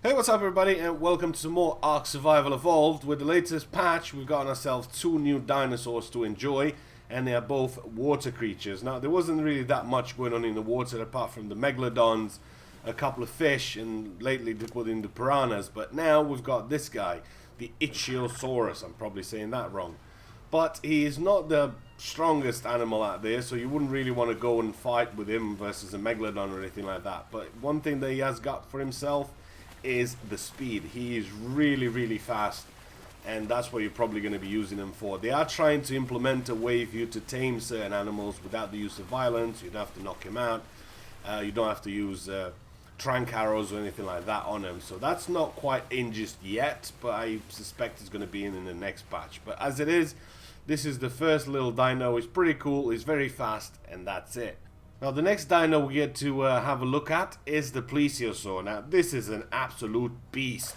Hey, what's up everybody, and welcome to some more Ark Survival Evolved. With the latest patch, we've gotten ourselves two new dinosaurs to enjoy, and they are both water creatures. Now, there wasn't really that much going on in the water apart from the megalodons, a couple of fish, and lately they put in the piranhas. But now we've got this guy, the Ichthyosaurus. I'm probably saying that wrong. But he is not the strongest animal out there, so you wouldn't really want to go and fight with him versus a megalodon or anything like that. But one thing that he has got for himself is the speed. He is really fast, and that's what you're probably going to be using him for. They are trying to implement a way for you to tame certain animals without the use of violence. You don't have to knock him out. You don't have to use trank arrows or anything like that on him. So that's not quite in just yet, but I suspect it's going to be in the next patch. But as it is, this is the first little dino. It's pretty cool. It's very fast, and that's it. Now, the next dino we get to have a look at is the Plesiosaurus. Now, this is an absolute beast.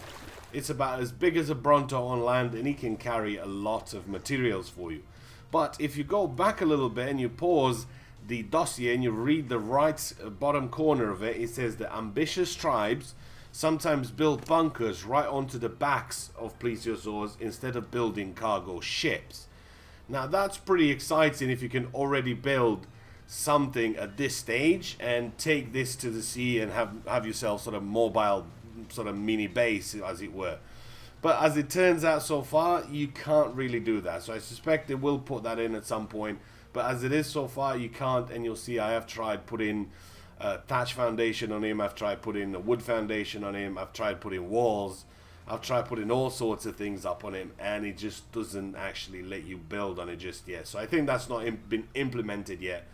It's about as big as a Bronto on land, and he can carry a lot of materials for you. But if you go back a little bit and you pause the dossier and you read the right bottom corner of it, it says the ambitious tribes sometimes build bunkers right onto the backs of Plesiosaurs instead of building cargo ships. Now, that's pretty exciting if you can already build something at this stage and take this to the sea and have yourself sort of mobile sort of mini base, as it were. But as it turns out so far, you can't really do that. So I suspect they will put that in at some point, but as it is so far, you can't. And you'll see I have tried putting thatch foundation on him, I've tried putting a wood foundation on him, I've tried putting walls, I've tried putting all sorts of things up on him, and it just doesn't actually let you build on it just yet. So I think that's not been implemented yet.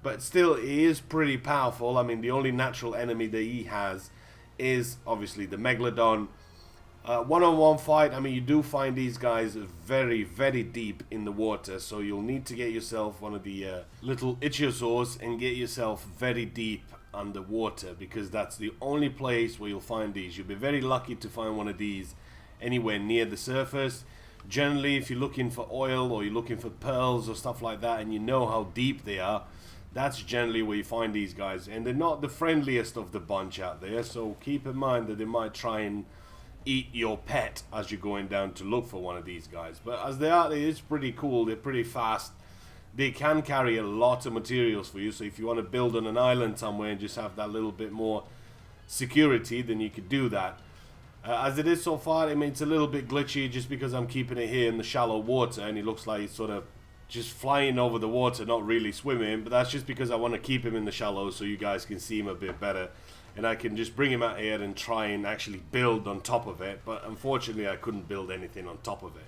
But still, he is pretty powerful. I mean, the only natural enemy that he has is obviously the megalodon. One-on-one fight, I mean, you do find these guys very deep in the water. So you'll need to get yourself one of the little ichthyosaurs and get yourself very deep underwater, because that's the only place where you'll find these. You'll be very lucky to find one of these anywhere near the surface. Generally, if you're looking for oil or you're looking for pearls or stuff like that, and you know how deep they are, that's generally where you find these guys, and they're not the friendliest of the bunch out there, so keep in mind that they might try and eat your pet as you're going down to look for one of these guys. But as they are, it is pretty cool. They're pretty fast. They can carry a lot of materials for you, so if you want to build on an island somewhere and just have that little bit more security, then you could do that. As it is so far, I mean, it's a little bit glitchy just because I'm keeping it here in the shallow water, and it looks like it's sort of just flying over the water, not really swimming. But that's just because I want to keep him in the shallows so you guys can see him a bit better, and I can just bring him out here and try and actually build on top of it. But unfortunately, I couldn't build anything on top of it.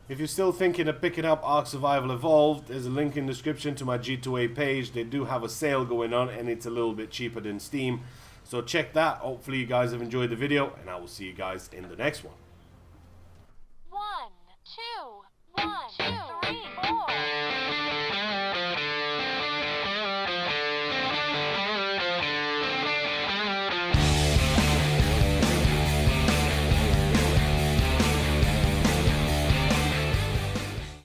If you're still thinking of picking up Ark Survival Evolved, there's a link in the description to my G2A page. They do have a sale going on, and it's a little bit cheaper than Steam, so check that. Hopefully you guys have enjoyed the video, and I will see you guys in the next one.